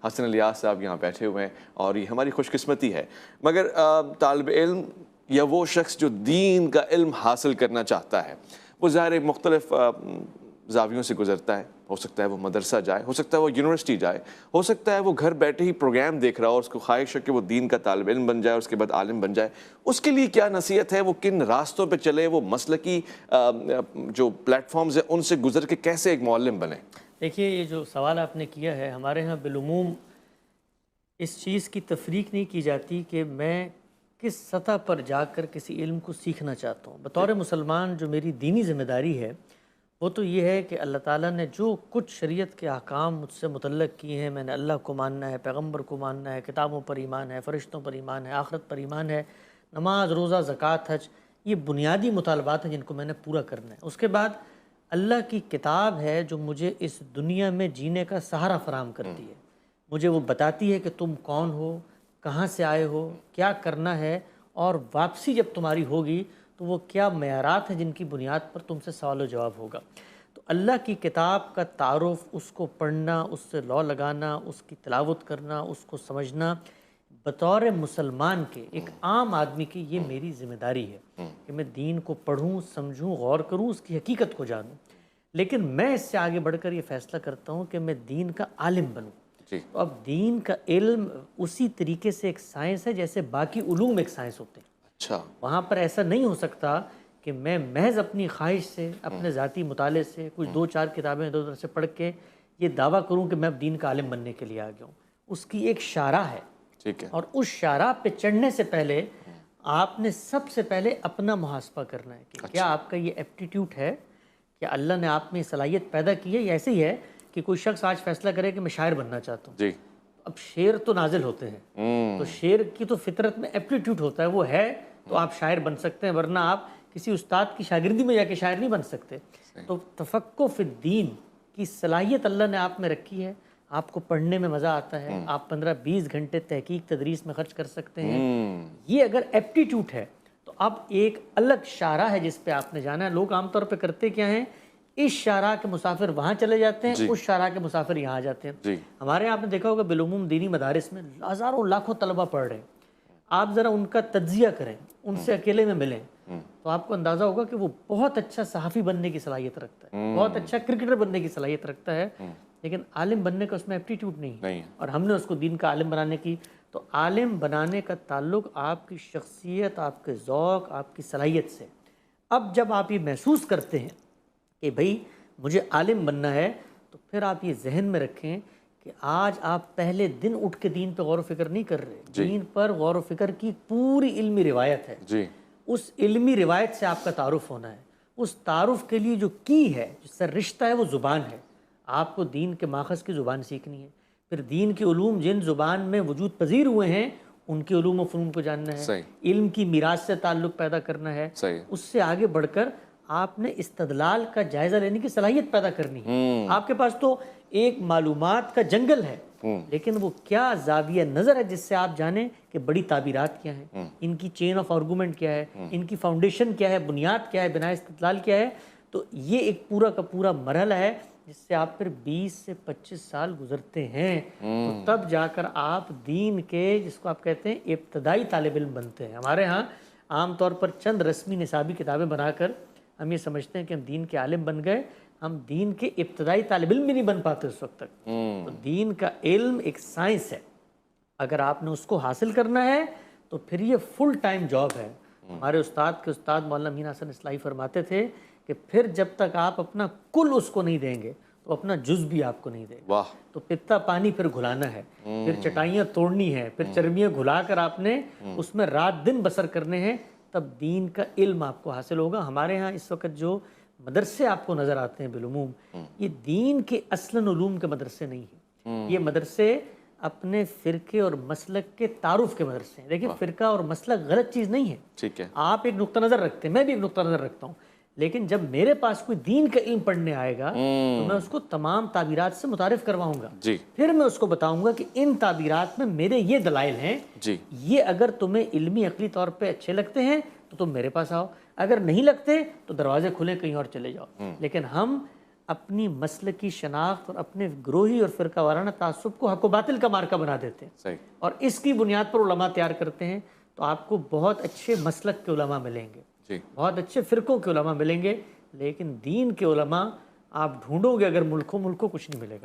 हसन इलियास साहब यहाँ बैठे हुए हैं और ये हमारी खुशकिस्मती है। मगर तालिब इल्म या वो शख्स जो दीन का इल्म हासिल करना चाहता है वो ज़ाहिर मुख्तलिफ ज़ावियों से गुजरता है। हो सकता है वो मदरसा जाए, हो सकता है वो यूनिवर्सिटी जाए, हो सकता है वो घर बैठे ही प्रोग्राम देख रहा हो और उसको ख्वाहिश है कि वो दीन का तालिब इल्म बन जाए, उसके बाद आलिम बन जाए। उसके लिए क्या नसीहत है, वो किन रास्तों पे चले, वो मसलकी जो प्लेटफॉर्म्स हैं उनसे गुजर के कैसे एक मुअल्लिम बने? देखिए, ये जो सवाल आपने किया है, हमारे यहाँ बिलुमूम इस चीज़ की तफरीक नहीं की जाती कि मैं किस सतह पर जाकर किसी इल्म को सीखना चाहता हूँ। बतौर मुसलमान जो मेरी दीनी ज़िम्मेदारी है वो तो ये है कि अल्लाह ताला ने जो कुछ शरीयत के अहकाम मुझसे मुतल्लक़ किए हैं, मैंने अल्लाह को मानना है, पैगम्बर को मानना है, किताबों पर ईमान है, फ़रिश्तों पर ईमान है, आखिरत पर ईमान है, नमाज, रोज़ा, ज़कात, हज, ये बुनियादी मुतालबात हैं जिनको मैंने पूरा करना है। उसके बाद अल्लाह की किताब है जो मुझे इस दुनिया में जीने का सहारा फराहम करती है। मुझे वो बताती है कि तुम कौन हो, कहाँ से आए हो, क्या करना है, और वापसी जब तुम्हारी होगी तो वो क्या मयारात हैं जिनकी बुनियाद पर तुमसे सवाल जवाब होगा। तो अल्लाह की किताब का तारुफ़, उसको पढ़ना, उससे लौ लगाना, उसकी तिलावत करना, उसको समझना, बतौर मुसलमान के एक आम आदमी की ये मेरी ज़िम्मेदारी है कि मैं दीन को पढ़ूँ, समझूँ, गौर करूँ, उसकी हकीकत को जानूँ। लेकिन मैं इससे आगे बढ़कर ये फ़ैसला करता हूँ कि मैं दीन का आलिम बनूँ। तो अब दीन का इल्म उसी तरीके से एक साइंस है जैसे बाकी उलूम एक साइंस होते हैं। अच्छा, वहाँ पर ऐसा नहीं हो सकता कि मैं महज अपनी ख्वाहिश से, अपने ज़ाती मुताले से, कुछ 2-4 किताबें इधर उधर से पढ़ के ये दावा करूँ कि मैं अब दीन का आलिम बनने के लिए आ गया हूँ। उसकी एक शारा है, ठीक है। और उस शारा पे चढ़ने से पहले आपने सबसे पहले अपना मुहासबा करना है कि क्या आपका ये एप्टीट्यूड है, क्या अल्लाह ने आप में सलाहियत पैदा की है। या ऐसे ही है कि कोई शख्स आज फैसला करे कि मैं शायर बनना चाहता हूँ, जी। अब शेर तो नाजिल होते हैं, तो शेर की तो फितरत में एप्टीट्यूड होता है, वो है तो आप शायर बन सकते हैं, वरना आप किसी उस्ताद की शागिर्दी में जाके शायर नहीं बन सकते। तो तफक्कुह फिद्दीन की सलाहियत अल्लाह ने आप में रखी है। आपको पढ़ने में मज़ा आता है, आप 15-20 घंटे तहकीक तदरीस में खर्च कर सकते हैं। ये अगर एप्टीट्यूड है तो अब एक अलग शारा है जिस पे आपने जाना है। लोग आमतौर पे करते क्या हैं, इस शारा के मुसाफिर वहाँ चले जाते हैं, उस शारा के मुसाफिर यहाँ आ जाते हैं। हमारे यहाँ आपने देखा होगा बिलुमूम दीनी मदारिस में हज़ारों लाखों तलबा पढ़ रहे हैं। आप ज़रा उनका तज्जिया करें, उनसे अकेले में मिलें, तो आपको अंदाज़ा होगा कि वो बहुत अच्छा सहाफ़ी बनने की सलाहियत रखता है, बहुत अच्छा क्रिकेटर बनने की सलाहियत रखता है, लेकिन आलिम बनने का उसमें एप्टीट्यूड नहीं है। और हमने उसको दीन का आलिम बनाने की, तो आलिम बनाने का ताल्लुक़ आपकी शख्सियत, आपके ज़ौक़, आपकी सलाहियत से। अब जब आप ये महसूस करते हैं कि भाई मुझे आलिम बनना है, तो फिर आप ये जहन में रखें कि आज आप पहले दिन उठ के दीन पर गौर फ़िक्र नहीं कर रहे। दीन पर गौर फ़िक्र की पूरी इल्मी रिवायत है जी। उस इल्मी रिवायत से आपका तारुफ़ होना है। उस तारुफ़ के लिए जो की है, जिससे रिश्ता है, वो ज़ुबान है। आपको दीन के माखज़ की ज़ुबान सीखनी है, फिर दीन के उलूम जिन ज़ुबान में वजूद पजीर हुए हैं उनके उलूम व फ़नून को जानना है, इल्म की मीरास से ताल्लुक़ पैदा करना है। उससे आगे बढ़कर आपने इस्तदलाल का जायज़ा लेने की सलाहियत पैदा करनी है। आपके पास तो एक मालूमात का जंगल है, लेकिन वो क्या ज़ाविया नज़र है जिससे आप जाने कि बड़ी ताबीरात क्या हैं, इनकी चेन ऑफ आर्गूमेंट क्या है, इनकी फाउंडेशन क्या है, बुनियाद क्या है, बिना इस्तदलाल क्या है। तो ये एक पूरा का पूरा मरहला है जिससे आप फिर 20 से 25 साल गुजरते हैं, तो तब जाकर आप दीन के, जिसको आप कहते हैं, इब्तदाई तालिब इल्म बनते हैं। हमारे यहाँ आमतौर पर चंद रस्मी निसाबी किताबें बनाकर हम ये समझते हैं कि हम दीन के आलिम बन गए, हम दीन के इब्तदाई तालिब इल्म भी नहीं बन पाते उस वक्त तक। तो दीन का इल्म एक साइंस है, अगर आपने उसको हासिल करना है तो फिर ये फुल टाइम जॉब है। हमारे उस्ताद के उस्ताद मौलाना मीन हसन इस्लाही फरमाते थे कि फिर जब तक आप अपना कुल उसको नहीं देंगे तो अपना जुज़ भी आपको नहीं देगा। तो पित्ता पानी फिर घुलाना है, फिर चटाइयाँ तोड़नी है, फिर चर्बियाँ घुला कर आपने उसमें रात दिन बसर करने हैं, तब दीन का इल्म आपको हासिल होगा। हमारे यहाँ इस वक्त जो मदरसे आपको नज़र आते हैं बिलुमूम, ये दीन के असलन उलूम के मदरसे नहीं हैं। ये मदरसे अपने फ़िरके और मसलक के तारुफ के मदरसे हैं। देखिए, फ़िरका और मसलक गलत चीज़ नहीं है, ठीक है। आप एक नुक्ता नज़र रखते हैं, मैं भी एक नुक्ता नज़र रखता हूँ, लेकिन जब मेरे पास कोई दीन का इल्म पढ़ने आएगा तो मैं उसको तमाम ताबीरात से मुतारिफ करवाऊंगा। फिर मैं उसको बताऊंगा कि इन ताबीरात में मेरे ये दलाइल हैं, ये अगर तुम्हें इल्मी अकली तौर पे अच्छे लगते हैं तो तुम मेरे पास आओ, अगर नहीं लगते तो दरवाजे खुले, कहीं और चले जाओ। लेकिन हम अपनी मसल की शनाख्त और अपने ग्रोही और फ़िरका वाराना तासुब को हक़ व बातिल का मार्का बना देते हैं। सही। और इसकी बुनियाद पर उलमा तैयार करते हैं, तो आपको बहुत अच्छे मसलक के उलमा मिलेंगे जी। बहुत अच्छे फ़िरक़ों के उलमा मिलेंगे, लेकिन दीन के उलमा आप ढूंढोगे अगर मुल्कों मुल्कों कुछ नहीं मिलेगा।